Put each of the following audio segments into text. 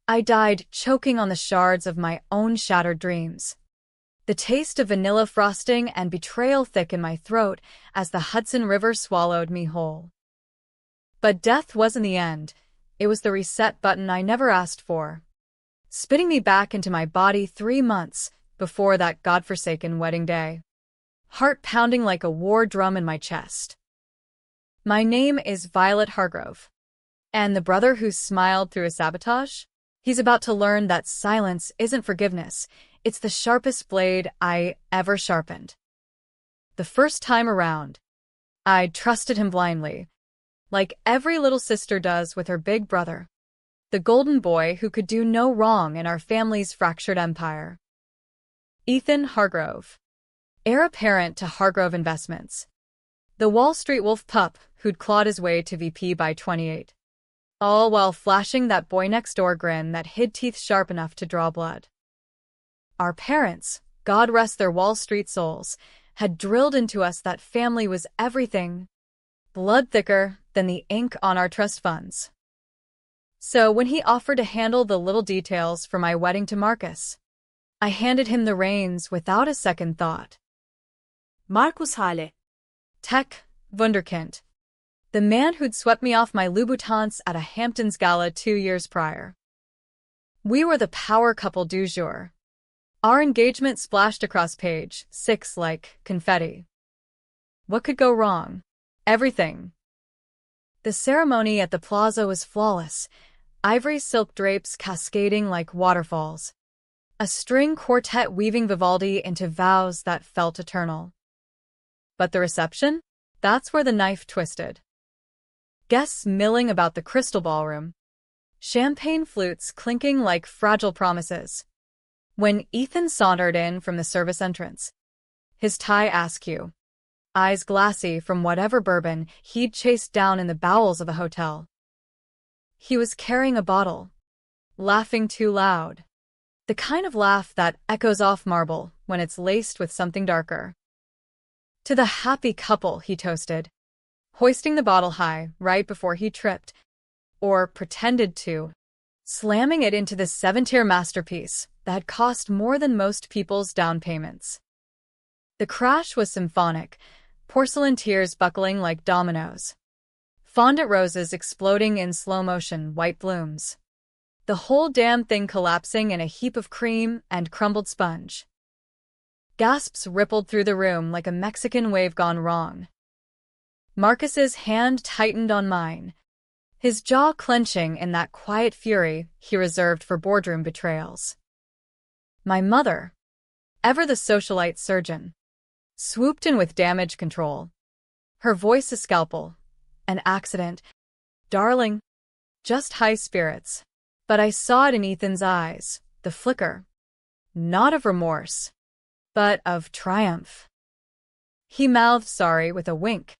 I died choking on the shards of my own shattered dreams. The taste of vanilla frosting and betrayal thick in my throat as the Hudson River swallowed me whole. But death wasn't the end. It was the reset button I never asked for, spitting me back into my body 3 months before that godforsaken wedding day, heart pounding like a war drum in my chest. My name is Violet Hargrove. And the brother who smiled through a sabotage? He's about to learn that silence isn't forgiveness. It's the sharpest blade I ever sharpened. The first time around, I trusted him blindly, like every little sister does with her big brother, the golden boy who could do no wrong in our family's fractured empire. Ethan Hargrove, heir apparent to Hargrove Investments, the Wall Street wolf pup who'd clawed his way to VP by 28. All while flashing that boy-next-door grin that hid teeth sharp enough to draw blood. Our parents, God rest their Wall Street souls, had drilled into us that family was everything, blood thicker than the ink on our trust funds. So when he offered to handle the little details for my wedding to Marcus, I handed him the reins without a second thought. Marcus Hale. Tech, Wunderkind. The man who'd swept me off my Louboutins at a Hamptons gala 2 years prior. We were the power couple du jour. Our engagement splashed across page 6 like confetti. What could go wrong? Everything. The ceremony at the plaza was flawless, ivory silk drapes cascading like waterfalls, a string quartet weaving Vivaldi into vows that felt eternal. But the reception? That's where the knife twisted. Guests milling about the crystal ballroom, champagne flutes clinking like fragile promises. When Ethan sauntered in from the service entrance, his tie askew, eyes glassy from whatever bourbon he'd chased down in the bowels of a hotel. He was carrying a bottle, laughing too loud, the kind of laugh that echoes off marble when it's laced with something darker. To the happy couple, he toasted, hoisting the bottle high right before he tripped, or pretended to, slamming it into the 7-tier masterpiece that had cost more than most people's down payments. The crash was symphonic, porcelain tears buckling like dominoes, fondant roses exploding in slow-motion white blooms, the whole damn thing collapsing in a heap of cream and crumbled sponge. Gasps rippled through the room like a Mexican wave gone wrong. Marcus's hand tightened on mine, his jaw clenching in that quiet fury he reserved for boardroom betrayals. My mother, ever the socialite surgeon, swooped in with damage control, her voice a scalpel. An accident. Darling, just high spirits. But I saw it in Ethan's eyes, the flicker. Not of remorse, but of triumph. He mouthed sorry with a wink,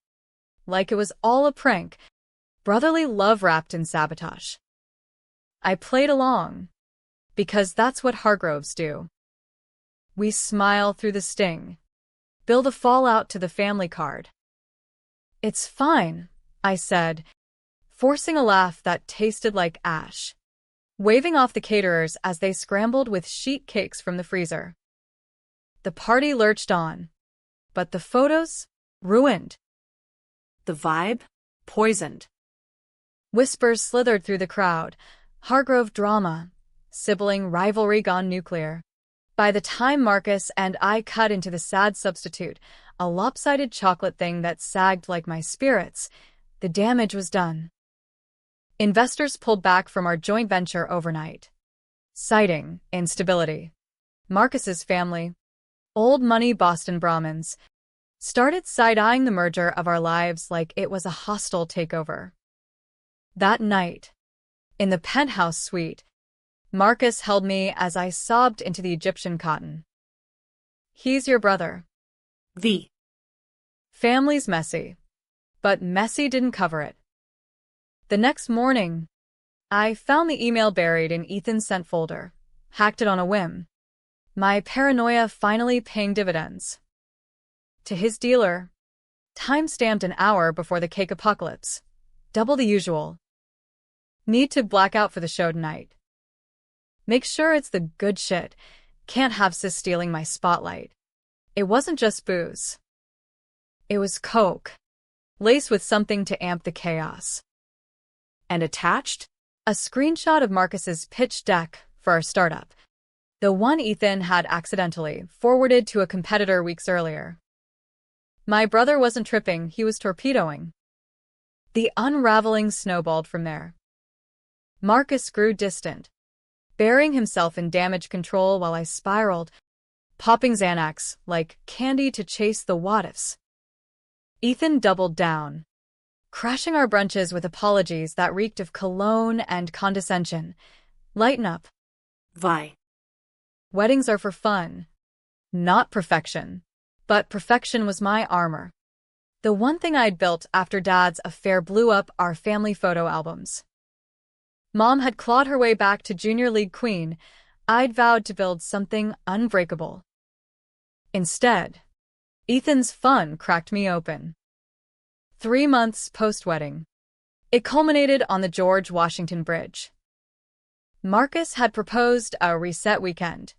like it was all a prank, brotherly love wrapped in sabotage. I played along, because that's what Hargroves do. We smile through the sting, build a fallout to the family card. It's fine, I said, forcing a laugh that tasted like ash, waving off the caterers as they scrambled with sheet cakes from the freezer. The party lurched on, but the photos? Ruined. The vibe? Poisoned. Whispers slithered through the crowd. Hargrove drama, sibling rivalry gone nuclear. By the time Marcus and I cut into the sad substitute, a lopsided chocolate thing that sagged like my spirits, the damage was done. Investors pulled back from our joint venture overnight, citing instability. Marcus's family, old money Boston Brahmins, started side-eyeing the merger of our lives like it was a hostile takeover. That night, in the penthouse suite, Marcus held me as I sobbed into the Egyptian cotton. He's your brother. The family's messy, but messy didn't cover it. The next morning, I found the email buried in Ethan's sent folder, hacked it on a whim. My paranoia finally paying dividends. To his dealer, time-stamped an hour before the cake apocalypse, double the usual. Need to black out for the show tonight. Make sure it's the good shit. Can't have sis stealing my spotlight. It wasn't just booze. It was coke, laced with something to amp the chaos. And attached? A screenshot of Marcus's pitch deck for our startup. The one Ethan had accidentally forwarded to a competitor weeks earlier. My brother wasn't tripping, he was torpedoing. The unraveling snowballed from there. Marcus grew distant, burying himself in damage control while I spiraled, popping Xanax like candy to chase the what-ifs. Ethan doubled down, crashing our brunches with apologies that reeked of cologne and condescension. Lighten up. Why? Weddings are for fun, not perfection. But perfection was my armor. The one thing I'd built after Dad's affair blew up our family photo albums. Mom had clawed her way back to Junior League queen. I'd vowed to build something unbreakable. Instead, Ethan's fun cracked me open. 3 months post-wedding. It culminated on the George Washington Bridge. Marcus had proposed a reset weekend.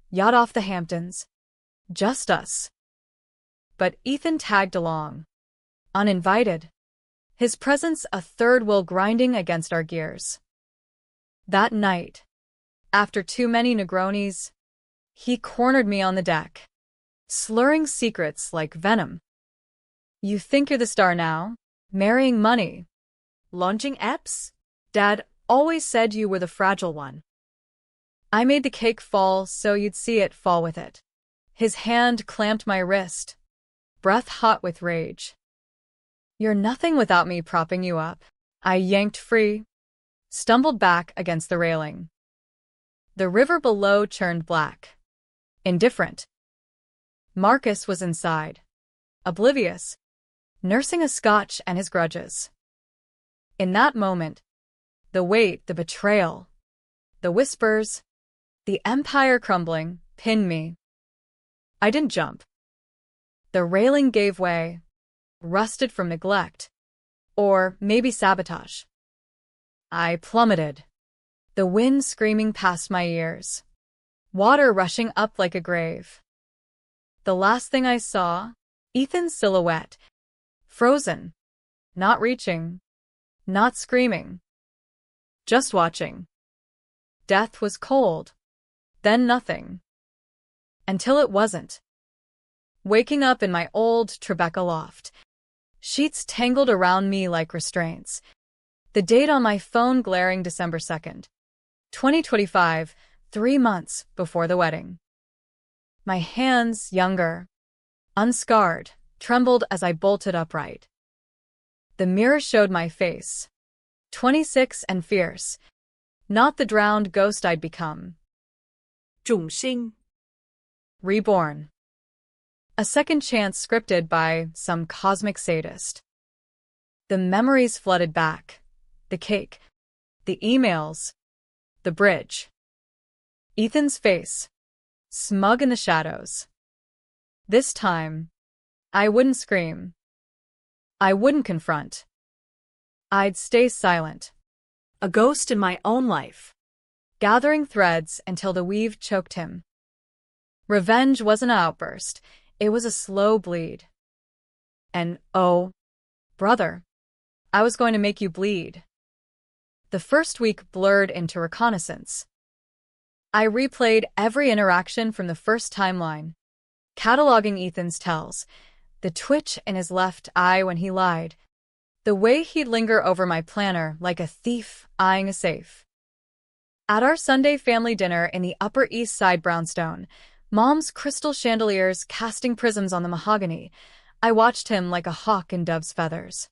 Yacht off the Hamptons. Just us. But Ethan tagged along, uninvited, his presence a third wheel grinding against our gears. That night, after too many Negronis, he cornered me on the deck, slurring secrets like venom. You think you're the star now? Marrying money. Launching EPs? Dad always said you were the fragile one. I made the cake fall so you'd see it fall with it. His hand clamped my wrist, breath hot with rage. You're nothing without me propping you up. I yanked free, stumbled back against the railing. The river below churned black. Indifferent. Marcus was inside, oblivious, nursing a scotch and his grudges. In that moment, the weight, the betrayal, the whispers, the empire crumbling, pinned me. I didn't jump. The railing gave way, rusted from neglect, or maybe sabotage. I plummeted, the wind screaming past my ears, water rushing up like a grave. The last thing I saw, Ethan's silhouette, frozen, not reaching, not screaming, just watching. Death was cold, then nothing. Until it wasn't. Waking up in my old Tribeca loft, sheets tangled around me like restraints. The date on my phone glaring December 2nd, 2025, 3 months before the wedding. My hands, younger, unscarred, trembled as I bolted upright. The mirror showed my face, 26 and fierce, not the drowned ghost I'd become. 重sinh. Reborn. A second chance scripted by some cosmic sadist. The memories flooded back. The cake. The emails. The bridge. Ethan's face. Smug in the shadows. This time, I wouldn't scream. I wouldn't confront. I'd stay silent. A ghost in my own life. Gathering threads until the weave choked him. Revenge wasn't an outburst. It was a slow bleed. And, oh, brother, I was going to make you bleed. The first week blurred into reconnaissance. I replayed every interaction from the first timeline, cataloging Ethan's tells, the twitch in his left eye when he lied, the way he'd linger over my planner like a thief eyeing a safe. At our Sunday family dinner in the Upper East Side brownstone, Mom's crystal chandeliers casting prisms on the mahogany, I watched him like a hawk in dove's feathers.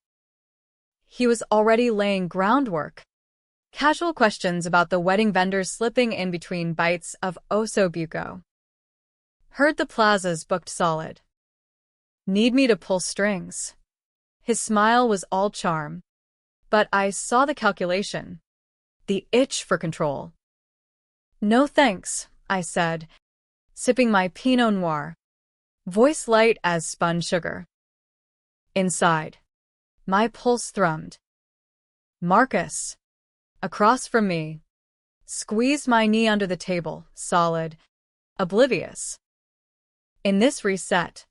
He was already laying groundwork. Casual questions about the wedding vendors slipping in between bites of osso buco. Heard the plazas booked solid. Need me to pull strings. His smile was all charm. But I saw the calculation. The itch for control. No thanks, I said, sipping my Pinot Noir, voice light as spun sugar. Inside, my pulse thrummed. Marcus, across from me, Squeezed my knee under the table, solid, oblivious. In this reset,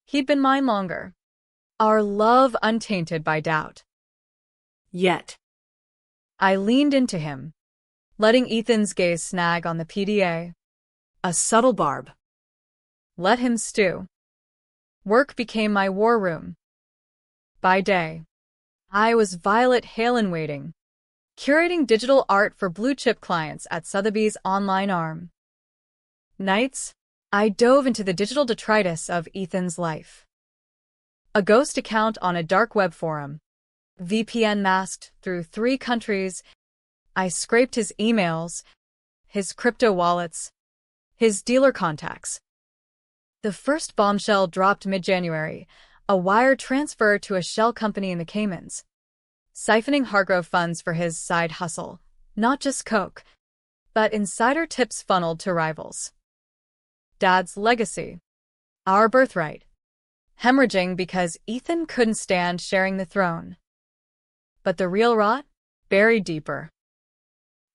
he'd been mine longer. Our love untainted by doubt. Yet. I leaned into him, letting Ethan's gaze snag on the PDA. A subtle barb. Let him stew. Work became my war room. By day, I was Violet Hale in waiting, curating digital art for blue-chip clients at Sotheby's online arm. Nights, I dove into the digital detritus of Ethan's life. A ghost account on a dark web forum, VPN masked through 3 countries. I scraped his emails, his crypto wallets, his dealer contacts. The first bombshell dropped mid-January, a wire transfer to a shell company in the Caymans, siphoning Hargrove funds for his side hustle, not just coke, but insider tips funneled to rivals. Dad's legacy, our birthright, hemorrhaging because Ethan couldn't stand sharing the throne. But the real rot? Buried deeper.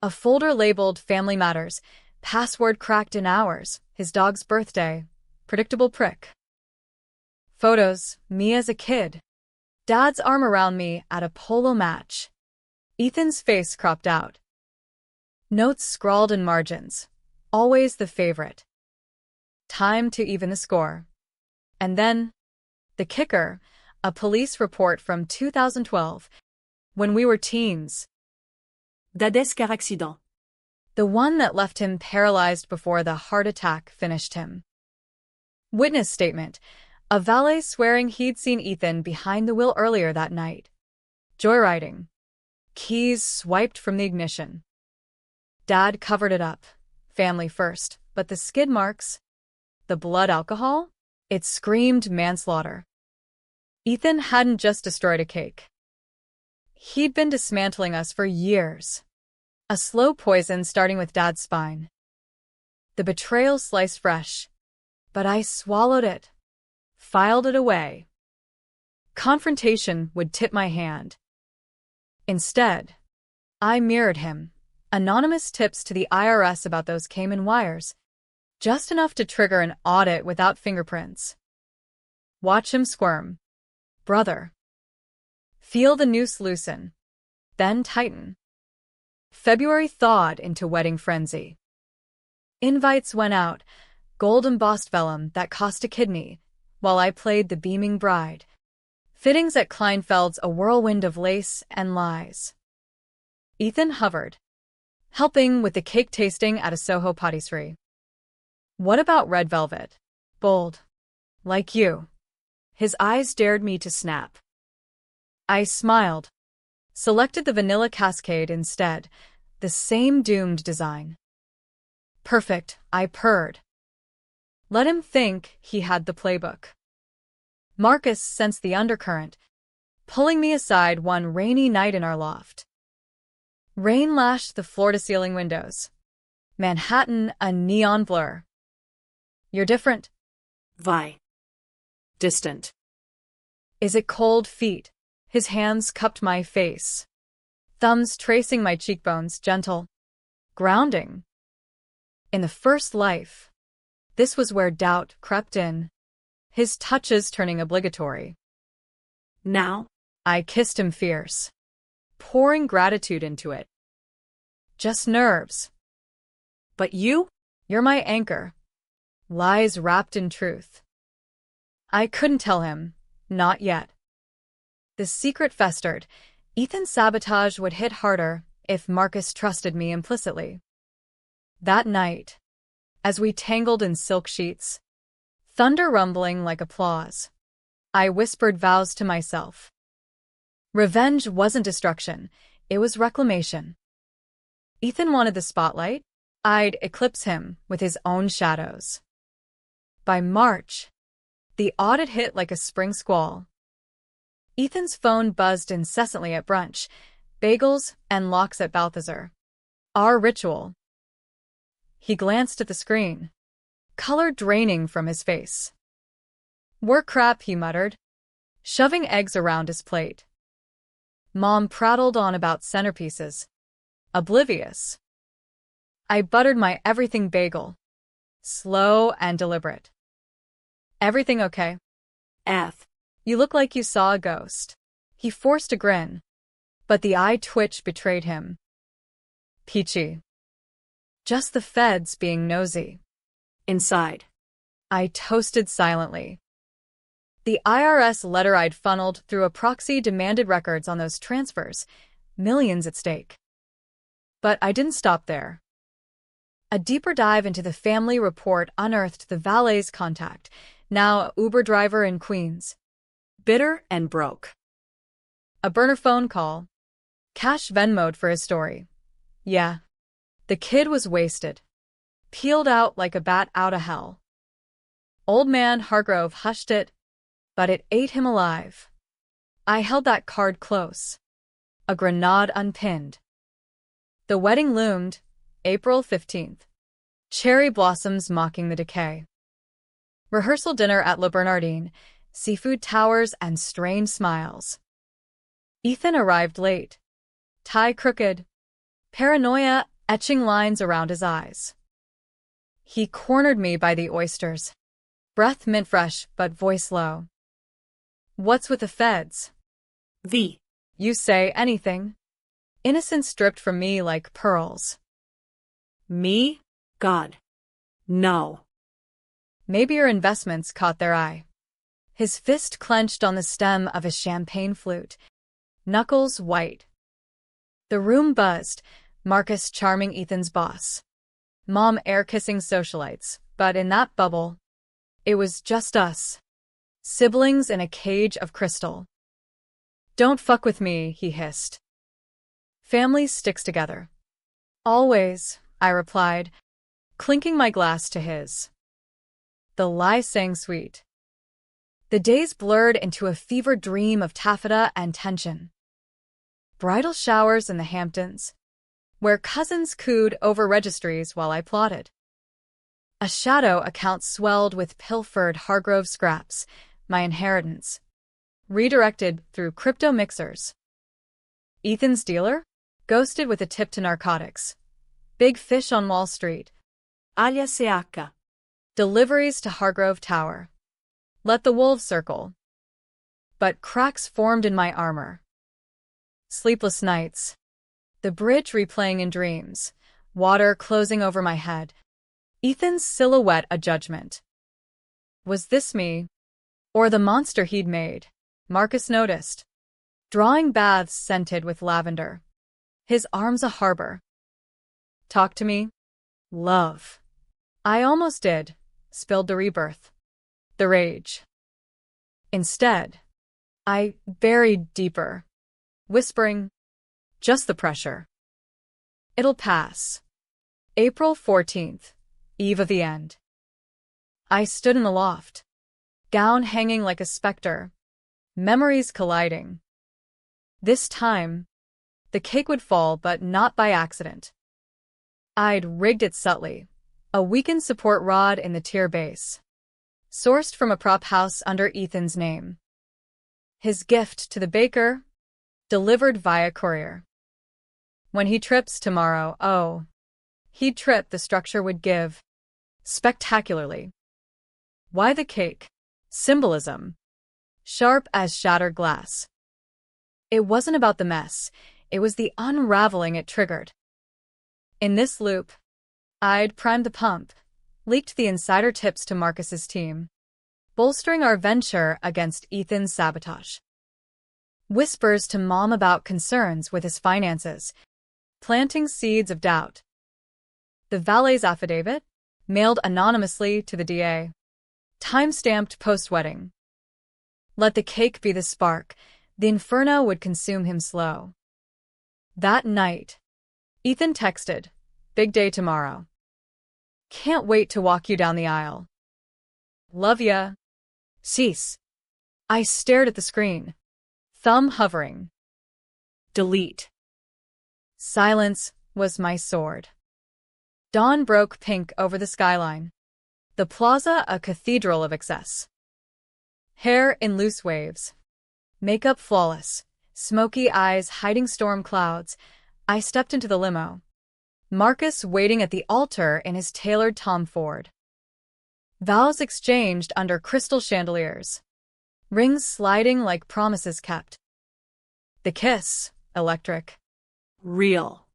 A folder labeled Family Matters, password cracked in hours, his dog's birthday, predictable prick. Photos, me as a kid. Dad's arm around me at a polo match. Ethan's face cropped out. Notes scrawled in margins. Always the favorite. Time to even the score. And then, the kicker, a police report from 2012, when we were teens. Dad's car accident. The one that left him paralyzed before the heart attack finished him. Witness statement. A valet swearing he'd seen Ethan behind the wheel earlier that night. Joyriding. Keys swiped from the ignition. Dad covered it up. Family first. But the skid marks? The blood alcohol? It screamed manslaughter. Ethan hadn't just destroyed a cake. He'd been dismantling us for years. A slow poison starting with Dad's spine. The betrayal sliced fresh. But I swallowed it. Filed it away. Confrontation would tip my hand. Instead, I mirrored him. Anonymous tips to the IRS about those Cayman wires. Just enough to trigger an audit without fingerprints. Watch him squirm. Brother. Feel the noose loosen. Then tighten. February thawed into wedding frenzy. Invites went out, gold-embossed vellum that cost a kidney, while I played the beaming bride. Fittings at Kleinfeld's a whirlwind of lace and lies. Ethan hovered, helping with the cake tasting at a Soho patisserie. What about red velvet? Bold. Like you. His eyes dared me to snap. I smiled. Selected the vanilla cascade instead, the same doomed design. Perfect, I purred. Let him think he had the playbook. Marcus sensed the undercurrent, pulling me aside one rainy night in our loft. Rain lashed the floor-to-ceiling windows. Manhattan a neon blur. You're different. Vi. Distant. Is it cold feet? His hands cupped my face. Thumbs tracing my cheekbones, gentle. Grounding. In the first life, this was where doubt crept in. His touches turning obligatory. Now? I kissed him fierce, pouring gratitude into it. Just nerves. But you? You're my anchor. Lies wrapped in truth. I couldn't tell him, not yet. The secret festered. Ethan's sabotage would hit harder if Marcus trusted me implicitly. That night, as we tangled in silk sheets, thunder rumbling like applause, I whispered vows to myself. Revenge wasn't destruction, it was reclamation. Ethan wanted the spotlight, I'd eclipse him with his own shadows. By March, the audit hit like a spring squall. Ethan's phone buzzed incessantly at brunch, bagels and lox at Balthazar. Our ritual. He glanced at the screen, color draining from his face. Work crap, he muttered, shoving eggs around his plate. Mom prattled on about centerpieces. Oblivious. I buttered my everything bagel. Slow and deliberate. Everything okay? F. You look like you saw a ghost. He forced a grin, but the eye twitch betrayed him. Peachy. Just the feds being nosy. Inside. I toasted silently. The IRS letter I'd funneled through a proxy demanded records on those transfers, millions at stake. But I didn't stop there. A deeper dive into the family report unearthed the valet's contact, now a Uber driver in Queens. Bitter and broke. A burner phone call. Cash Venmo'd for his story. Yeah. The kid was wasted. Peeled out like a bat out of hell. Old man Hargrove hushed it, but it ate him alive. I held that card close. A grenade unpinned. The wedding loomed, April 15th. Cherry blossoms mocking the decay. Rehearsal dinner at Le Bernardin, seafood towers and strained smiles. Ethan arrived late. Tie crooked. Paranoia etching lines around his eyes. He cornered me by the oysters. Breath mint fresh, but voice low. What's with the feds? V. You say anything? Innocence stripped from me like pearls. Me? God. No. Maybe your investments caught their eye. His fist clenched on the stem of his champagne flute, knuckles white. The room buzzed, Marcus charming Ethan's boss. Mom air-kissing socialites, but in that bubble, it was just us. Siblings in a cage of crystal. Don't fuck with me, he hissed. Family sticks together. Always, I replied, clinking my glass to his. The lie sang sweet. The days blurred into a fevered dream of taffeta and tension. Bridal showers in the Hamptons, where cousins cooed over registries while I plotted. A shadow account swelled with pilfered Hargrove scraps, my inheritance, redirected through crypto mixers. Ethan's dealer? Ghosted with a tip to narcotics. Big fish on Wall Street. Alia Seaka. Deliveries to Hargrove Tower. Let the wolves circle. But cracks formed in my armor. Sleepless nights. The bridge replaying in dreams. Water closing over my head. Ethan's silhouette a judgment. Was this me? Or the monster he'd made? Marcus noticed. Drawing baths scented with lavender. His arms a harbor. Talk to me? Love. I almost did. Spilled the rebirth. The rage. Instead, I buried deeper. Whispering, just the pressure. It'll pass. April 14th, eve of the end. I stood in the loft. Gown hanging like a specter. Memories colliding. This time, the cake would fall, but not by accident. I'd rigged it subtly. A weakened support rod in the tier base. Sourced from a prop house under Ethan's name. His gift to the baker, delivered via courier. When he trips tomorrow, oh, he'd trip, the structure would give. Spectacularly. Why the cake? Symbolism. Sharp as shattered glass. It wasn't about the mess, it was the unraveling it triggered. In this loop, I'd primed the pump, leaked the insider tips to Marcus's team, bolstering our venture against Ethan's sabotage. Whispers to Mom about concerns with his finances, planting seeds of doubt. The valet's affidavit, mailed anonymously to the DA, time-stamped post-wedding. Let the cake be the spark, the inferno would consume him slow. That night, Ethan texted, big day tomorrow. Can't wait to walk you down the aisle. Love ya. Cease. I stared at the screen, thumb hovering. Delete. Silence was my sword. Dawn broke pink over the skyline. The plaza a cathedral of excess. Hair in loose waves. Makeup flawless. Smoky eyes hiding storm clouds. I stepped into the limo. Marcus waiting at the altar in his tailored Tom Ford. Vows exchanged under crystal chandeliers. Rings sliding like promises kept. The kiss, electric. Real.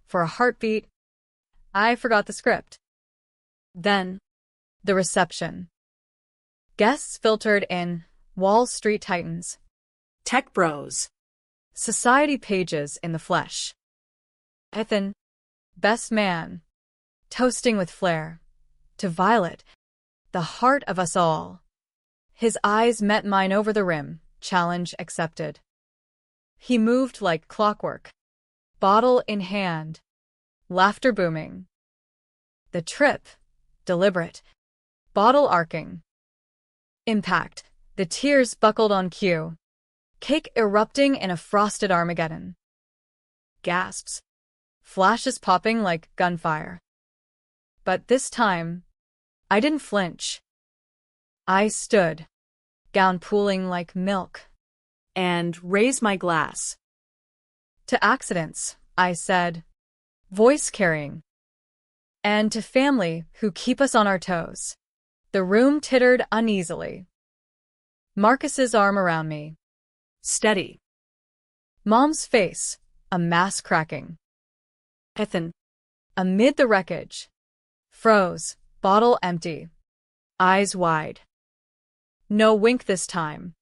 For a heartbeat, I forgot the script. Then, the reception. Guests filtered in, Wall Street titans. Tech bros. Society pages in the flesh. Ethan, best man. Toasting with flair. To Violet, the heart of us all. His eyes met mine over the rim, challenge accepted. He moved like clockwork. Bottle in hand. Laughter booming. The trip, deliberate. Bottle arcing. Impact, the tears buckled on cue. Cake erupting in a frosted Armageddon. Gasps. Flashes popping like gunfire. But this time, I didn't flinch. I stood, gown pooling like milk. And raise my glass. To accidents, I said, voice carrying. And to family who keep us on our toes. The room tittered uneasily. Marcus's arm around me. Steady. Mom's face, a mass cracking. Ethan. Amid the wreckage. Froze, bottle empty. Eyes wide. No wink this time.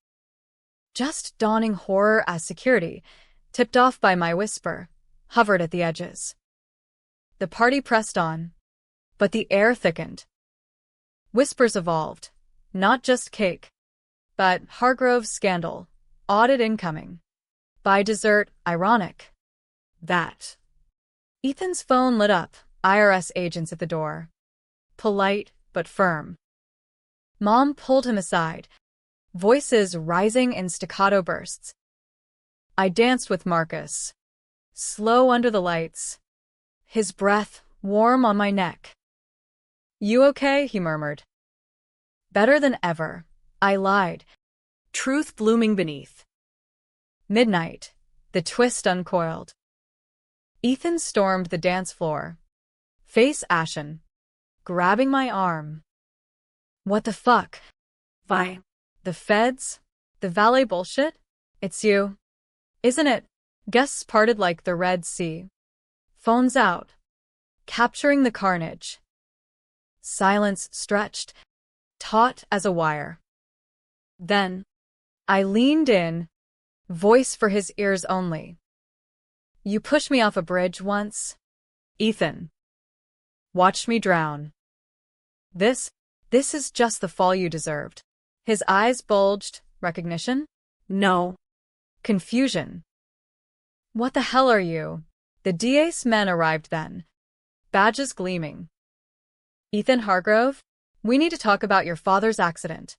Just dawning horror as security, tipped off by my whisper, hovered at the edges. The party pressed on, but the air thickened. Whispers evolved, not just cake, but Hargrove's scandal, audit incoming. By dessert, ironic. That. Ethan's phone lit up, IRS agents at the door. Polite, but firm. Mom pulled him aside, voices rising in staccato bursts. I danced with Marcus, slow under the lights, his breath warm on my neck. You okay? He murmured. Better than ever, I lied. Truth blooming beneath. Midnight, the twist uncoiled. Ethan stormed the dance floor, face ashen, grabbing my arm. What the fuck? Vi. The feds? The valet bullshit? It's you. Isn't it? Guests parted like the Red Sea. Phones out. Capturing the carnage. Silence stretched, taut as a wire. Then, I leaned in, voice for his ears only. You pushed me off a bridge once, Ethan. Watched me drown. This is just the fall you deserved. His eyes bulged. Recognition? No. Confusion. What the hell are you? The DA's men arrived then. Badges gleaming. Ethan Hargrove, we need to talk about your father's accident.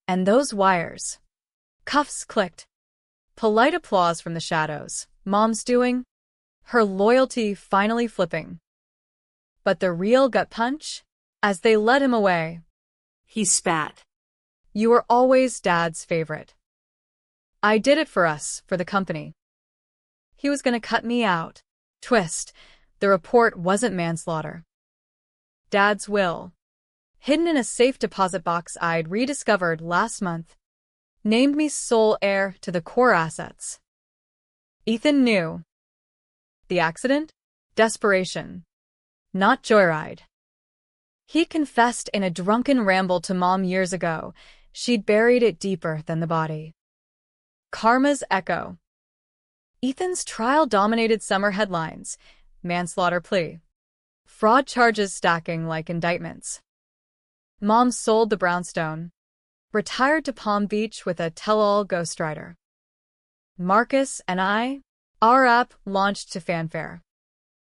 And those wires. Cuffs clicked. Polite applause from the shadows. Mom's doing. Her loyalty finally flipping. But the real gut punch? As they led him away. He spat. You were always Dad's favorite. I did it for us, for the company. He was gonna cut me out. Twist. The report wasn't manslaughter. Dad's will. Hidden in a safe deposit box I'd rediscovered last month. Named me sole heir to the core assets. Ethan knew. The accident? Desperation. Not joyride. He confessed in a drunken ramble to Mom years ago. She'd buried it deeper than the body. Karma's echo. Ethan's trial dominated summer headlines. Manslaughter plea. Fraud charges stacking like indictments. Mom sold the brownstone. Retired to Palm Beach with a tell-all ghostwriter. Marcus and I, our app launched to fanfare.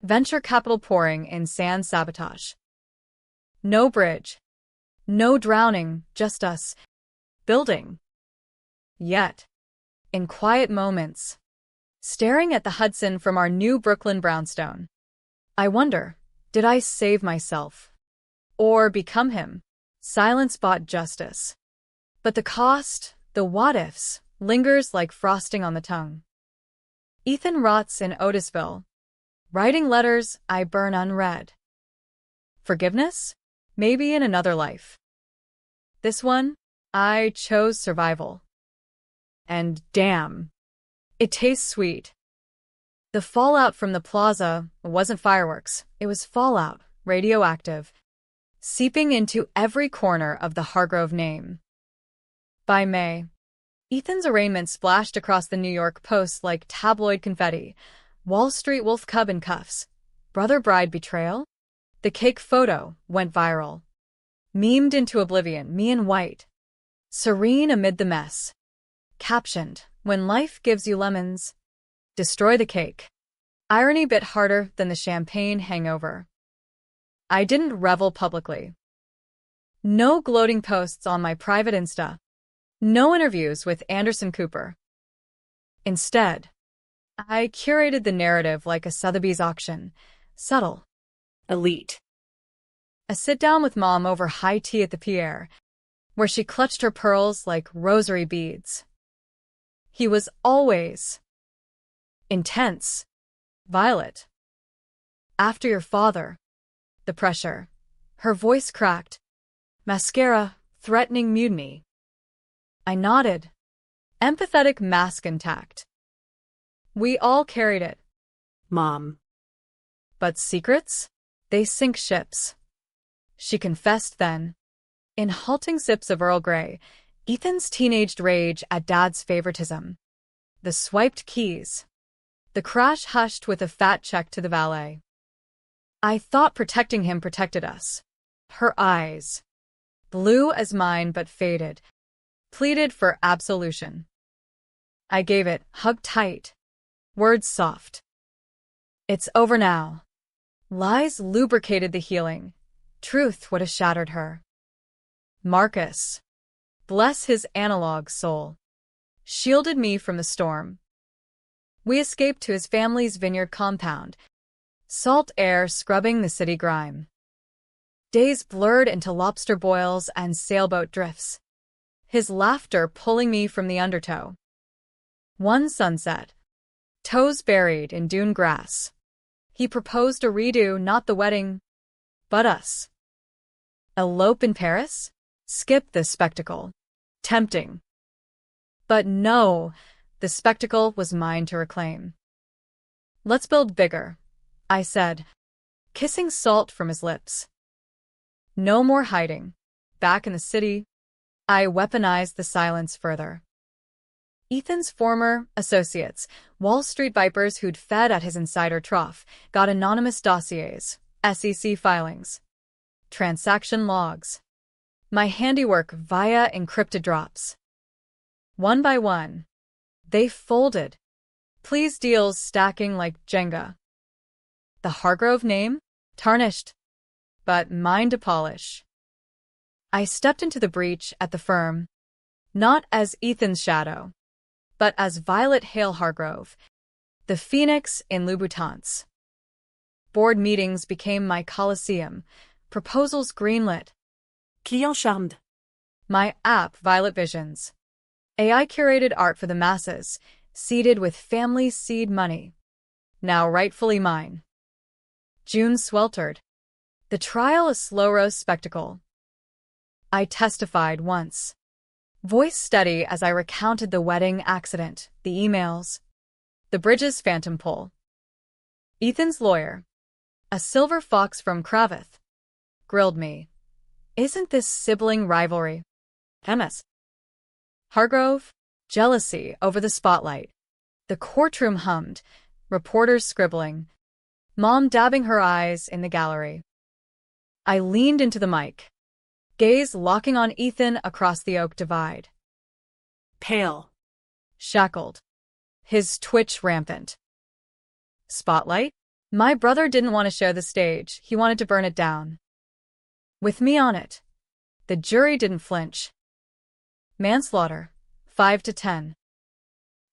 Venture capital pouring in sand sabotage. No bridge. No drowning, just us. Building. Yet, in quiet moments, staring at the Hudson from our new Brooklyn brownstone, I wonder, did I save myself? Or become him? Silence bought justice. But the cost, the what-ifs, lingers like frosting on the tongue. Ethan rots in Otisville. Writing letters I burn unread. Forgiveness? Maybe in another life. This one, I chose survival. And damn, it tastes sweet. The fallout from the plaza wasn't fireworks. It was fallout, radioactive, seeping into every corner of the Hargrove name. By May, Ethan's arraignment splashed across the New York Post like tabloid confetti. Wall Street wolf cub in cuffs. Brother bride betrayal? The cake photo went viral. Memed into oblivion, me in white. Serene amid the mess. Captioned, when life gives you lemons, destroy the cake. Irony bit harder than the champagne hangover. I didn't revel publicly. No gloating posts on my private Insta. No interviews with Anderson Cooper. Instead, I curated the narrative like a Sotheby's auction. Subtle. Elite. A sit-down with Mom over high tea at the Pierre, where she clutched her pearls like rosary beads. He was always intense. Violet. After your father. The pressure. Her voice cracked. Mascara, threatening mutiny. I nodded. Empathetic mask intact. We all carried it. Mom. But secrets? They sink ships. She confessed then. In halting sips of Earl Grey, Ethan's teenaged rage at Dad's favoritism. The swiped keys. The crash hushed with a fat check to the valet. I thought protecting him protected us. Her eyes, blue as mine but faded, pleaded for absolution. I gave it, hugged tight, words soft. It's over now. Lies lubricated the healing. Truth would have shattered her. Marcus, bless his analog soul, shielded me from the storm. We escaped to his family's vineyard compound, salt air scrubbing the city grime. Days blurred into lobster boils and sailboat drifts, his laughter pulling me from the undertow. One sunset, toes buried in dune grass. He proposed a redo, not the wedding, but us. Elope in Paris? Skip the spectacle. Tempting. But no, the spectacle was mine to reclaim. Let's build bigger, I said, kissing salt from his lips. No more hiding. Back in the city, I weaponized the silence further. Ethan's former associates, Wall Street vipers who'd fed at his insider trough, got anonymous dossiers, SEC filings, transaction logs, my handiwork via encrypted drops. One by one, they folded, please deals stacking like Jenga. The Hargrove name? Tarnished, but mine to polish. I stepped into the breach at the firm, not as Ethan's shadow, but as Violet Hale Hargrove, the phoenix in Louboutins. Board meetings became my coliseum, proposals greenlit. Client charmed. My app, Violet Visions. AI-curated art for the masses, seeded with family seed money. Now rightfully mine. June sweltered. The trial a slow-rose spectacle. I testified once. Voice steady as I recounted the wedding accident, the emails, the Bridges phantom pull. Ethan's lawyer, a silver fox from Cravath, grilled me. Isn't this sibling rivalry? MS. Hargrove, jealousy over the spotlight. The courtroom hummed, reporters scribbling, Mom dabbing her eyes in the gallery. I leaned into the mic, gaze locking on Ethan across the oak divide. Pale. Shackled. His twitch rampant. Spotlight? My brother didn't want to share the stage, he wanted to burn it down. With me on it. The jury didn't flinch. Manslaughter, 5 to 10.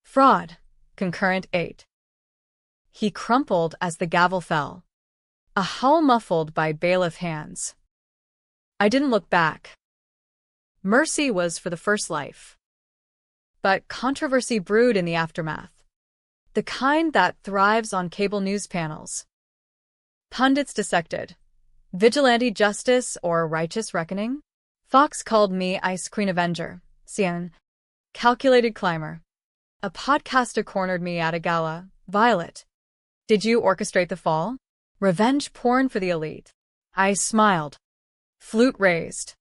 Fraud, concurrent 8. He crumpled as the gavel fell. A howl muffled by bailiff hands. I didn't look back. Mercy was for the first life. But controversy brewed in the aftermath. The kind that thrives on cable news panels. Pundits dissected. Vigilante justice or righteous reckoning? Fox called me Ice Queen Avenger. CNN. Calculated climber. A podcaster cornered me at a gala. Violet. Did you orchestrate the fall? Revenge porn for the elite. I smiled. Flute raised.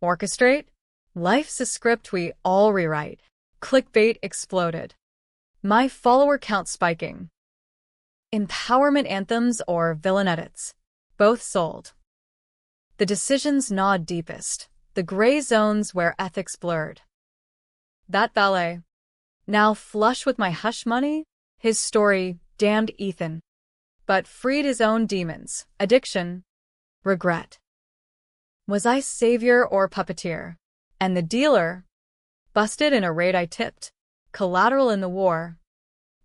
Orchestrate? Life's a script we all rewrite. Clickbait exploded. My follower count spiking. Empowerment anthems or villain edits? Both sold. The decisions gnawed deepest, the gray zones where ethics blurred. That ballet. Now flush with my hush money, his story damned Ethan, but freed his own demons, addiction, regret. Was I savior or puppeteer? And the dealer? Busted in a raid I tipped, collateral in the war,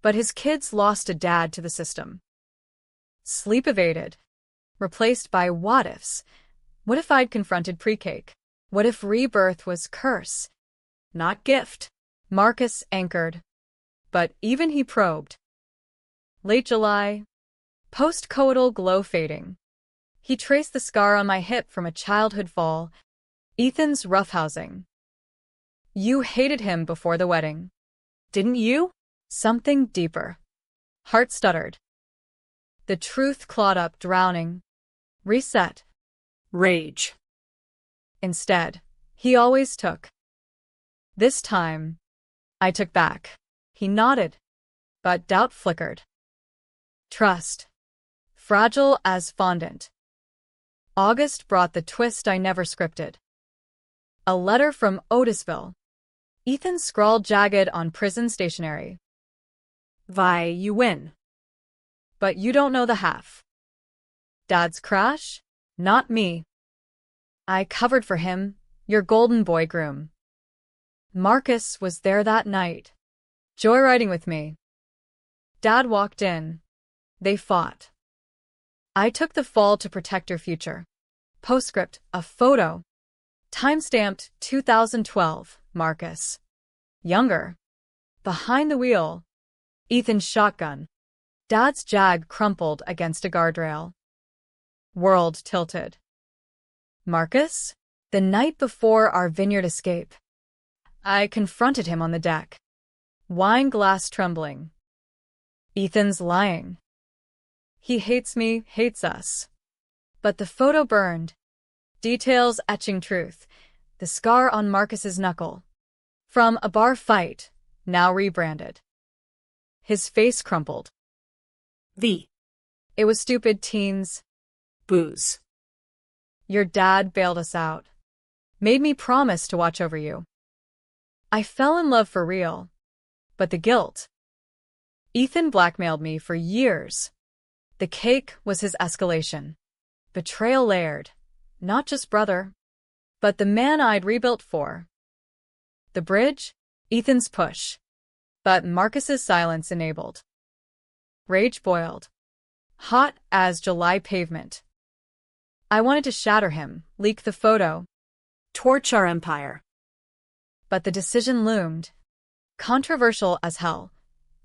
but his kids lost a dad to the system. Sleep evaded, replaced by what-ifs. What if I'd confronted pre-cake? What if rebirth was curse, not gift? Marcus anchored, but even he probed. Late July, post-coital glow fading. He traced the scar on my hip from a childhood fall, Ethan's roughhousing. You hated him before the wedding, didn't you? Something deeper. Heart stuttered. The truth clawed up, drowning. Reset. Rage. Instead, he always took. This time, I took back. He nodded, but doubt flickered. Trust. Fragile as fondant. August brought the twist I never scripted. A letter from Otisville. Ethan scrawled jagged on prison stationery. Vi, you win. But you don't know the half. Dad's crash? Not me. I covered for him, your golden boy groom. Marcus was there that night, joyriding with me. Dad walked in. They fought. I took the fall to protect your future. Postscript, a photo. Timestamped 2012, Marcus. Younger. Behind the wheel. Ethan's shotgun. Dad's Jag crumpled against a guardrail. World tilted. Marcus? The night before our vineyard escape. I confronted him on the deck. Wine glass trembling. Ethan's lying. He hates me, hates us. But the photo burned. Details etching truth. The scar on Marcus's knuckle. From a bar fight, now rebranded. His face crumpled. V. It was stupid, teens. Booze. Your dad bailed us out. Made me promise to watch over you. I fell in love for real. But the guilt. Ethan blackmailed me for years. The cake was his escalation. Betrayal layered. Not just brother, but the man I'd rebuilt for. The bridge? Ethan's push. But Marcus's silence enabled. Rage boiled. Hot as July pavement. I wanted to shatter him, leak the photo. Torch our empire. But the decision loomed. Controversial as hell.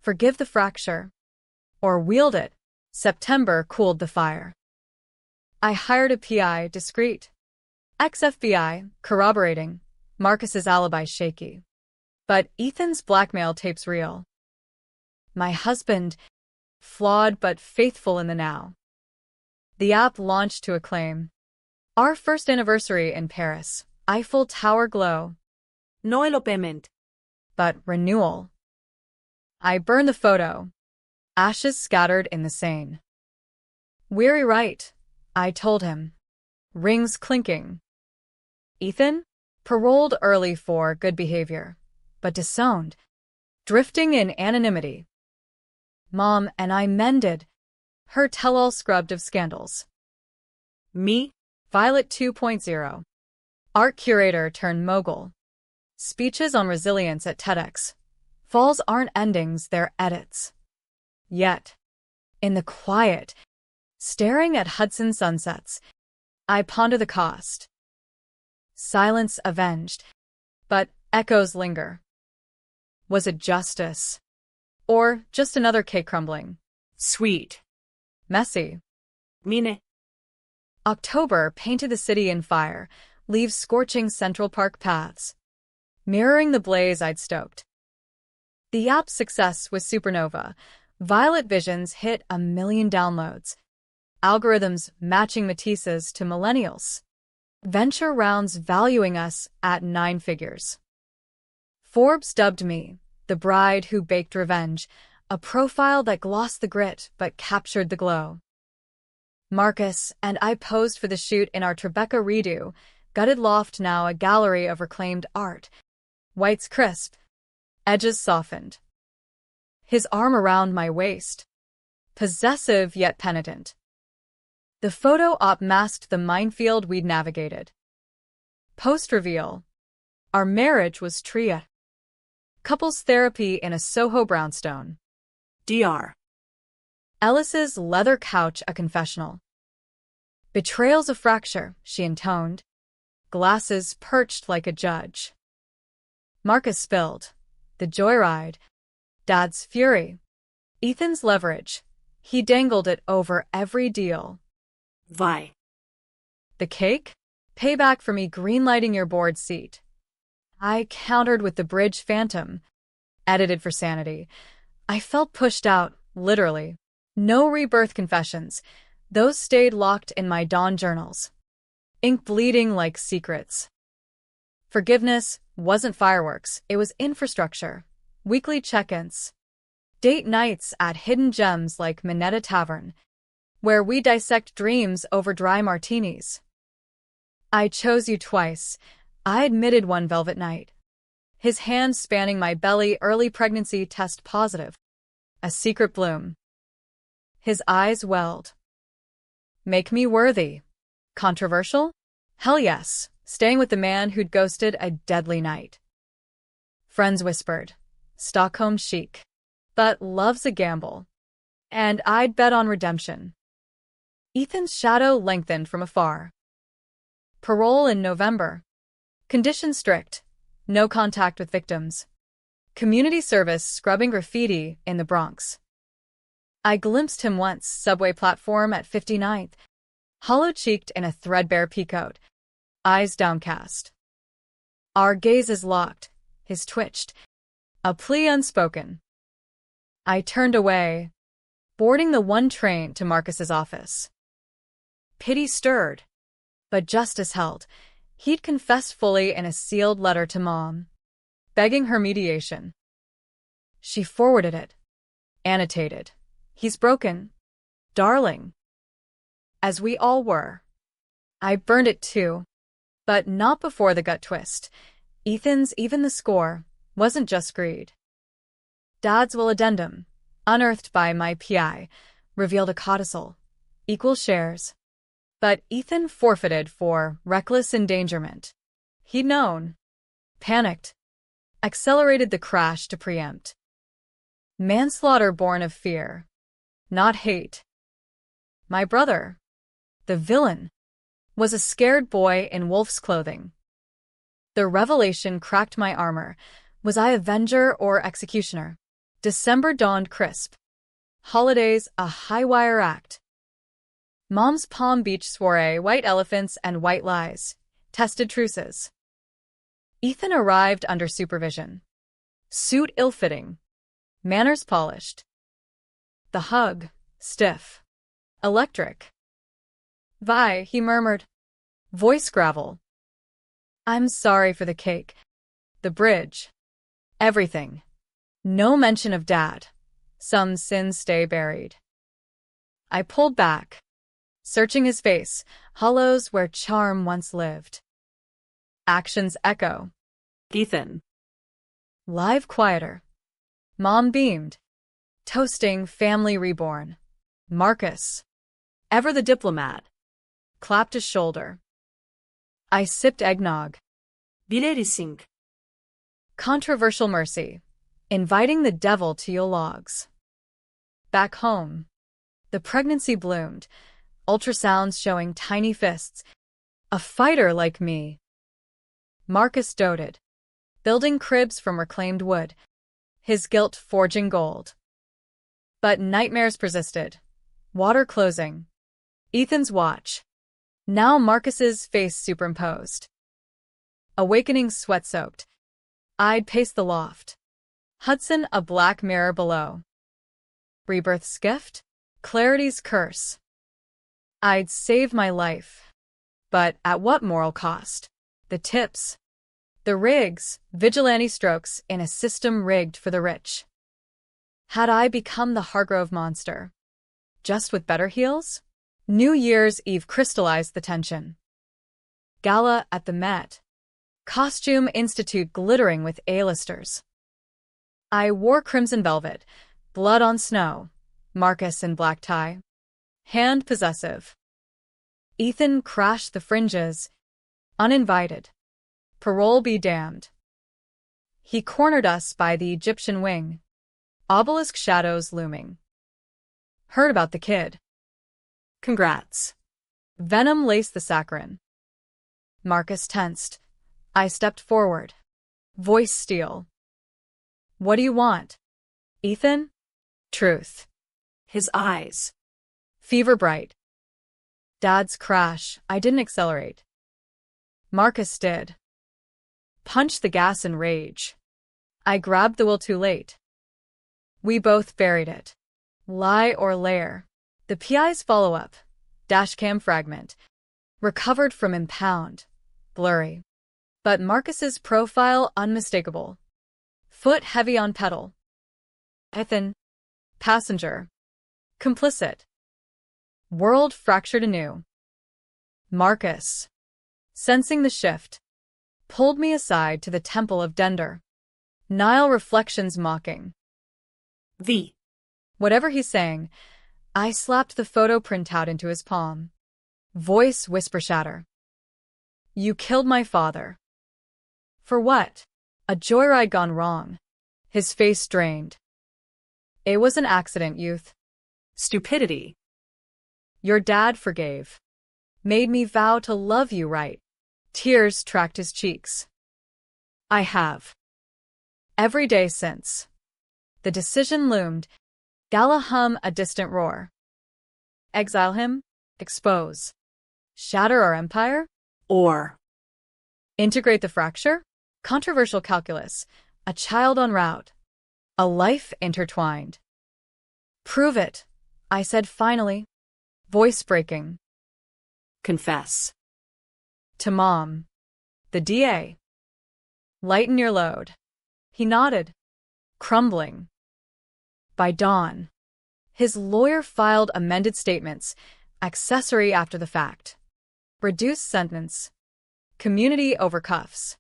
Forgive the fracture. Or wield it. September cooled the fire. I hired a PI, discreet. Ex-FBI, corroborating. Marcus's alibi shaky. But Ethan's blackmail tape's real. My husband, flawed but faithful in the now. The app launched to acclaim. Our first anniversary in Paris. Eiffel Tower glow. No elopement. But renewal. I burned the photo. Ashes scattered in the Seine. Weary right, I told him. Rings clinking. Ethan? Paroled early for good behavior, but disowned. Drifting in anonymity. Mom and I mended. Her tell-all scrubbed of scandals. Me? Violet 2.0. Art curator turned mogul. Speeches on resilience at TEDx. Falls aren't endings, they're edits. Yet, in the quiet, staring at Hudson sunsets, I ponder the cost. Silence avenged, but echoes linger. Was it justice? Or just another cake crumbling? Sweet. Messy. Mine. October painted the city in fire, leaves scorching Central Park paths, mirroring the blaze I'd stoked. The app's success was supernova. Violet Visions hit 1 million downloads. Algorithms matching Matisse's to millennials. Venture rounds valuing us at 9 figures. Forbes dubbed me the bride who baked revenge, a profile that glossed the grit but captured the glow. Marcus and I posed for the shoot in our Tribeca redo, gutted loft now a gallery of reclaimed art. Whites crisp, edges softened. His arm around my waist, possessive yet penitent. The photo op masked the minefield we'd navigated. Post-reveal, our marriage was tria. Couples therapy in a Soho brownstone. Dr. Ellis's leather couch a confessional. Betrayal's a fracture, she intoned. Glasses perched like a judge. Marcus spilled. The joyride. Dad's fury. Ethan's leverage. He dangled it over every deal. Vi. The cake? Payback for me greenlighting your board seat. I countered with the bridge phantom. Edited for sanity. I felt pushed out, literally. No rebirth confessions. Those stayed locked in my dawn journals. Ink bleeding like secrets. Forgiveness wasn't fireworks, it was infrastructure. Weekly check-ins. Date nights at hidden gems like Minetta Tavern, where we dissect dreams over dry martinis. I chose you twice. I admitted one velvet night. His hands spanning my belly, early pregnancy test positive. A secret bloom. His eyes welled. Make me worthy. Controversial? Hell yes. Staying with the man who'd ghosted a deadly night. Friends whispered. Stockholm chic. But love's a gamble. And I'd bet on redemption. Ethan's shadow lengthened from afar. Parole in November. Conditions strict. No contact with victims. Community service scrubbing graffiti in the Bronx. I glimpsed him once, subway platform at 59th, hollow-cheeked in a threadbare peacoat, eyes downcast. Our gazes locked, his twitched, a plea unspoken. I turned away, boarding the one train to Marcus's office. Pity stirred, but justice held. He'd confessed fully in a sealed letter to Mom, begging her mediation. She forwarded it, annotated. He's broken, darling. As we all were. I burned it too, but not before the gut twist. Ethan's even the score wasn't just greed. Dad's will addendum, unearthed by my PI, revealed a codicil, equal shares. But Ethan forfeited for reckless endangerment. He'd known. Panicked. Accelerated the crash to preempt. Manslaughter born of fear. Not hate. My brother, the villain, was a scared boy in wolf's clothing. The revelation cracked my armor. Was I avenger or executioner? December dawned crisp. Holidays a high-wire act. Mom's Palm Beach soiree, white elephants and white lies. Tested truces. Ethan arrived under supervision. Suit ill-fitting. Manners polished. The hug, stiff. Electric. Vi, he murmured. Voice gravel. I'm sorry for the cake. The bridge. Everything. No mention of Dad. Some sins stay buried. I pulled back, searching his face, hollows where charm once lived. Actions echo. Ethan. Live quieter. Mom beamed. Toasting family reborn. Marcus, ever the diplomat, clapped his shoulder. I sipped eggnog. Vilerising. Controversial mercy. Inviting the devil to your logs. Back home. The pregnancy bloomed. Ultrasounds showing tiny fists. A fighter like me. Marcus doted. Building cribs from reclaimed wood. His guilt forging gold. But nightmares persisted. Water closing. Ethan's watch. Now Marcus's face superimposed. Awakening sweat-soaked. I'd pace the loft. Hudson a black mirror below. Rebirth's gift? Clarity's curse. I'd save my life. But at what moral cost? The tips. The rigs, vigilante strokes in a system rigged for the rich. Had I become the Hargrove monster? Just with better heels? New Year's Eve crystallized the tension. Gala at the Met. Costume Institute glittering with A-listers. I wore crimson velvet, blood on snow, Marcus in black tie. Hand possessive. Ethan crashed the fringes, uninvited. Parole be damned. He cornered us by the Egyptian wing. Obelisk shadows looming. Heard about the kid. Congrats. Venom laced the saccharin. Marcus tensed. I stepped forward. Voice steel. What do you want? Ethan? Truth. His eyes. Fever bright. Dad's crash. I didn't accelerate. Marcus did. Punched the gas in rage. I grabbed the wheel too late. We both buried it. Lie or lair. The PI's follow-up. Dashcam fragment. Recovered from impound. Blurry. But Marcus's profile unmistakable. Foot heavy on pedal. Ethan. Passenger. Complicit. World fractured anew. Marcus, sensing the shift, pulled me aside to the temple of Dender. Nile reflections mocking. Whatever he's saying, I slapped the photo printout into his palm. Voice whisper shatter. You killed my father. For what? A joyride gone wrong. His face drained. It was an accident, youth. Stupidity. Your dad forgave. Made me vow to love you right. Tears tracked his cheeks. I have. Every day since. The decision loomed. Gala hum a distant roar. Exile him? Expose. Shatter our empire? Or. Integrate the fracture? Controversial calculus. A child en route. A life intertwined. Prove it, I said finally. Voice breaking. Confess. To Mom. The DA. Lighten your load. He nodded. Crumbling. By dawn. His lawyer filed amended statements, accessory after the fact. Reduced sentence. Community over cuffs.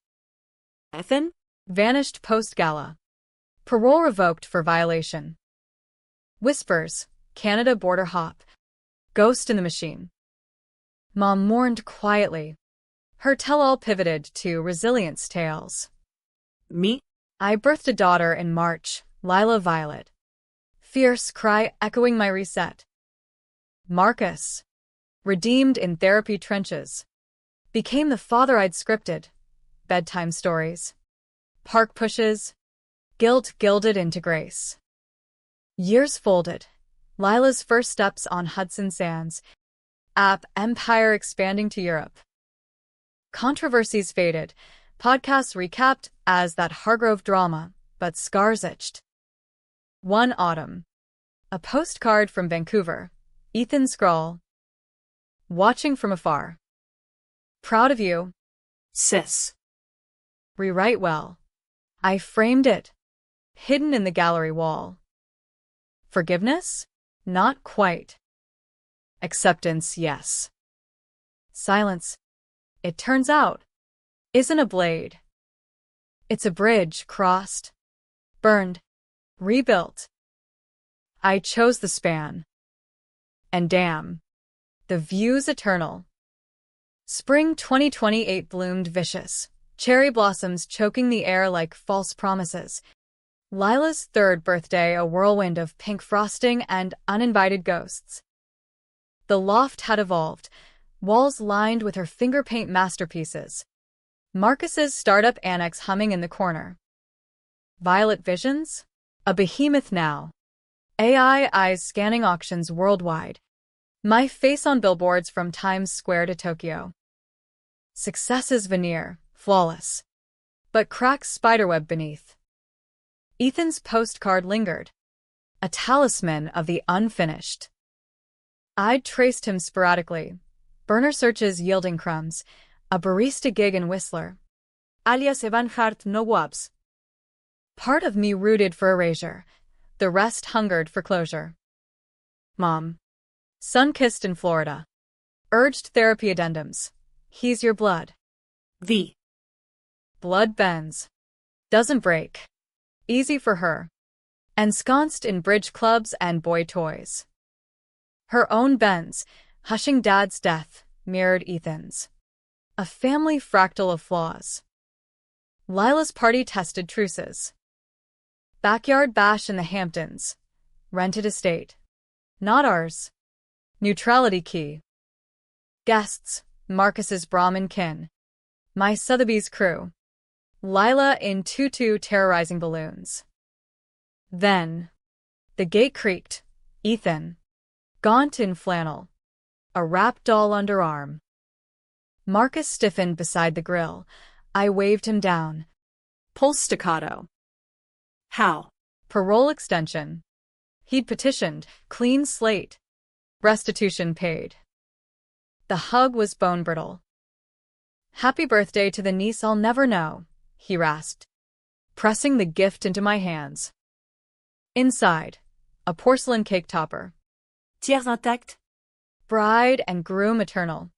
Ethan? Vanished post-gala. Parole revoked for violation. Whispers, Canada border hop. Ghost in the machine. Mom mourned quietly. Her tell-all pivoted to resilience tales. Me? I birthed a daughter in March, Lila Violet. Fierce cry echoing my reset. Marcus, redeemed in therapy trenches, became the father I'd scripted. Bedtime stories. Park pushes. Guilt gilded into grace. Years folded. Lila's first steps on Hudson Sands. App empire expanding to Europe. Controversies faded. Podcasts recapped as that Hargrove drama, but scars itched. One autumn. A postcard from Vancouver. Ethan scrawl. Watching from afar. Proud of you. Sis. Rewrite well. I framed it. Hidden in the gallery wall. Forgiveness? Not quite. Acceptance, yes. Silence, it turns out, isn't a blade. It's a bridge crossed, burned, rebuilt. I chose the span. And damn, the view's eternal. Spring 2028 bloomed vicious, cherry blossoms choking the air like false promises. Lila's third birthday, a whirlwind of pink frosting and uninvited ghosts. The loft had evolved, walls lined with her finger paint masterpieces. Marcus's startup annex humming in the corner. Violet Visions? A behemoth now. AI eyes scanning auctions worldwide. My face on billboards from Times Square to Tokyo. Success's veneer, flawless. But cracks spiderweb beneath. Ethan's postcard lingered. A talisman of the unfinished. I'd traced him sporadically. Burner searches yielding crumbs. A barista gig in Whistler. Alias Evanhard no wabs. Part of me rooted for erasure. The rest hungered for closure. Mom. Sun-kissed in Florida. Urged therapy addendums. He's your blood. V. Blood bends. Doesn't break. Easy for her. Ensconced in bridge clubs and boy toys. Her own bends, hushing Dad's death, mirrored Ethan's. A family fractal of flaws. Lila's party tested truces. Backyard bash in the Hamptons. Rented estate. Not ours. Neutrality key. Guests, Marcus's Brahmin kin. My Sotheby's crew. Lila in tutu terrorizing balloons. Then, the gate creaked. Ethan. Gaunt in flannel. A rap doll underarm. Marcus stiffened beside the grill. I waved him down. Pulse staccato. How? Parole extension. He'd petitioned, clean slate. Restitution paid. The hug was bone brittle. Happy birthday to the niece I'll never know, he rasped, pressing the gift into my hands. Inside, a porcelain cake topper. Tiers intact. Bride and groom eternal.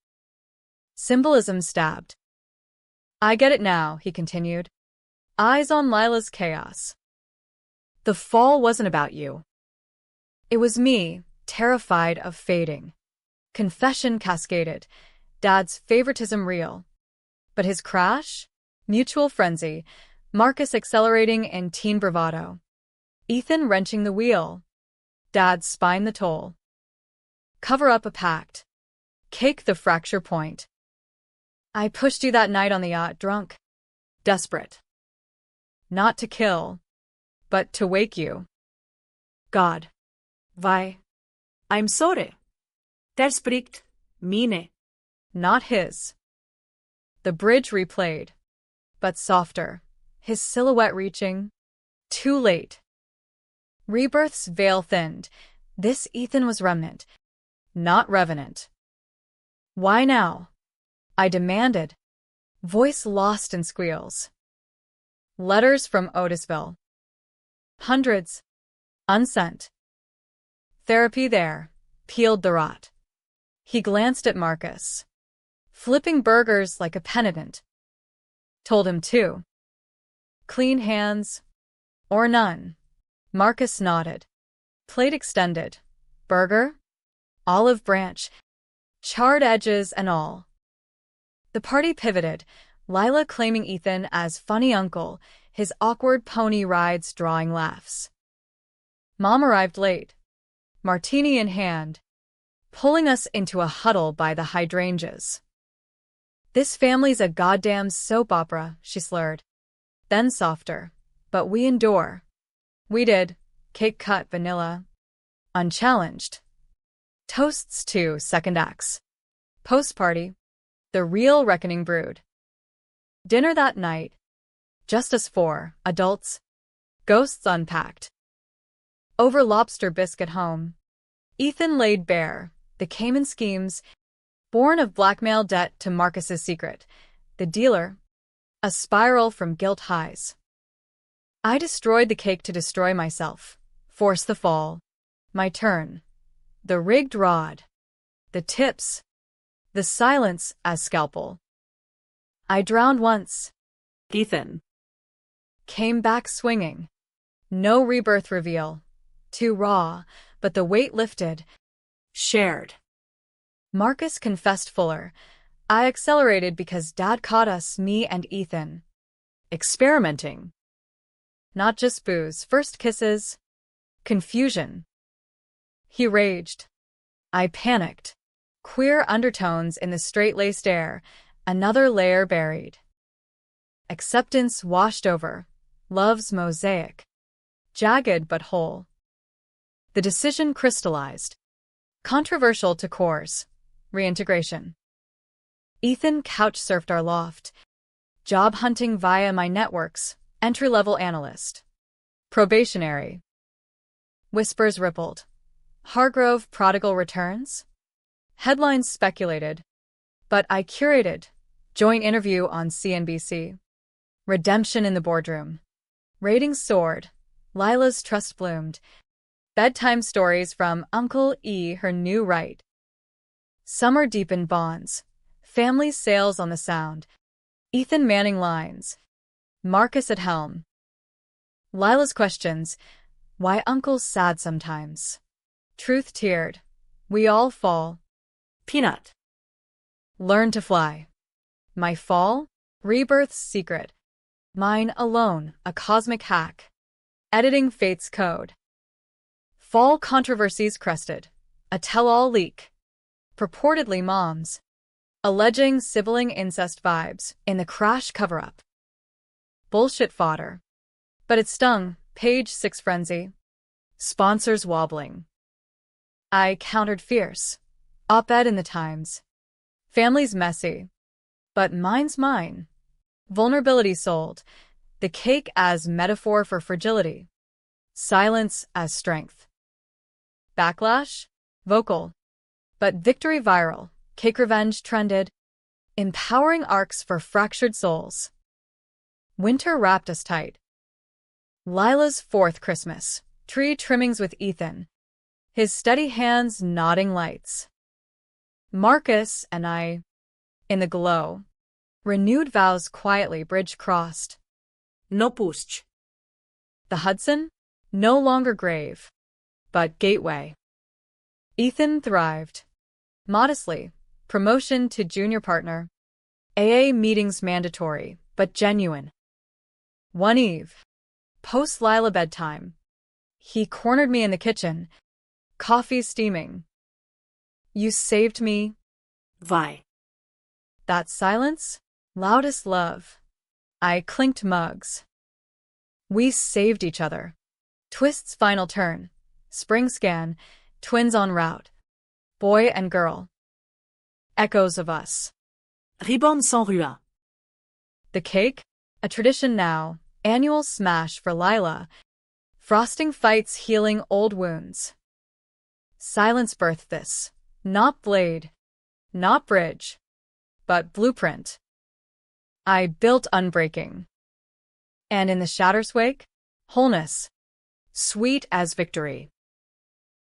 Symbolism stabbed. I get it now, he continued. Eyes on Lila's chaos. The fall wasn't about you. It was me, terrified of fading. Confession cascaded. Dad's favoritism real. But his crash? Mutual frenzy. Marcus accelerating in teen bravado. Ethan wrenching the wheel. Dad's spine the toll. Cover up a pact. Cake the fracture point. I pushed you that night on the yacht drunk. Desperate. Not to kill, but to wake you. God. Vai. I'm sorry. Der spricht mine. Not his. The bridge replayed, but softer, his silhouette reaching. Too late. Rebirth's veil thinned. This Ethan was remnant, not revenant. Why now? I demanded, voice lost in squeals. Letters from Otisville. Hundreds. Unsent. Therapy there. Peeled the rot. He glanced at Marcus. Flipping burgers like a penitent. Told him too. Clean hands. Or none. Marcus nodded. Plate extended. Burger? Olive branch. Charred edges and all. The party pivoted, Lila claiming Ethan as funny uncle, his awkward pony rides drawing laughs. Mom arrived late, martini in hand, pulling us into a huddle by the hydrangeas. This family's a goddamn soap opera, she slurred. Then softer. But we endure. We did. Cake cut vanilla. Unchallenged. Toasts to second acts. Post-party. The real reckoning brewed. Dinner that night. Just us four, adults. Ghosts unpacked. Over lobster biscuit home. Ethan laid bare the Cayman schemes, born of blackmail debt to Marcus's secret. The dealer. A spiral from guilt highs. I destroyed the cake to destroy myself. Force the fall. My turn. The rigged rod. The tips. The silence as scalpel. I drowned once. Ethan. Came back swinging. No rebirth reveal. Too raw, but the weight lifted. Shared. Marcus confessed fuller. I accelerated because Dad caught us, me and Ethan. Experimenting. Not just booze, first kisses. Confusion. He raged. I panicked. Queer undertones in the straight-laced air, another layer buried. Acceptance washed over, love's mosaic. Jagged but whole. The decision crystallized. Controversial to cores. Reintegration. Ethan couch-surfed our loft. Job hunting via my networks. Entry-level analyst. Probationary. Whispers rippled. Hargrove prodigal returns? Headlines speculated. But I curated. Joint interview on CNBC. Redemption in the boardroom. Ratings soared. Lila's trust bloomed. Bedtime stories from Uncle E. Her new right. Summer deepened bonds. Family sails on the Sound. Ethan manning lines. Marcus at helm. Lila's questions. Why Uncle's sad sometimes. Truth tiered. We all fall. Peanut. Learn to fly. My fall? Rebirth's secret. Mine alone, a cosmic hack. Editing fate's code. Fall controversies crested. A tell-all leak. Purportedly moms. Alleging sibling incest vibes in the crash cover-up. Bullshit fodder. But it stung. Page 6 frenzy. Sponsors wobbling. I countered fierce. Op-ed in the Times. Family's messy. But mine's mine. Vulnerability sold. The cake as metaphor for fragility. Silence as strength. Backlash? Vocal. But victory viral. Cake revenge trended. Empowering arcs for fractured souls. Winter wrapped us tight. Lila's fourth Christmas. Tree trimmings with Ethan. His steady hands nodding lights. Marcus and I. In the glow. Renewed vows quietly bridge crossed. No puść. The Hudson? No longer grave. But gateway. Ethan thrived. Modestly. Promotion to junior partner. AA meetings mandatory, but genuine. One eve. Post-Lila bedtime. He cornered me in the kitchen. Coffee steaming. You saved me. Why? That silence? Loudest love. I clinked mugs. We saved each other. Twist's final turn. Spring scan. Twins en route. Boy and girl. Echoes of us. Ribon sans rua. The cake? A tradition now. Annual smash for Lila. Frosting fights healing old wounds. Silence birthed this. Not blade. Not bridge. But blueprint. I built unbreaking. And in the shatter's wake? Wholeness. Sweet as victory.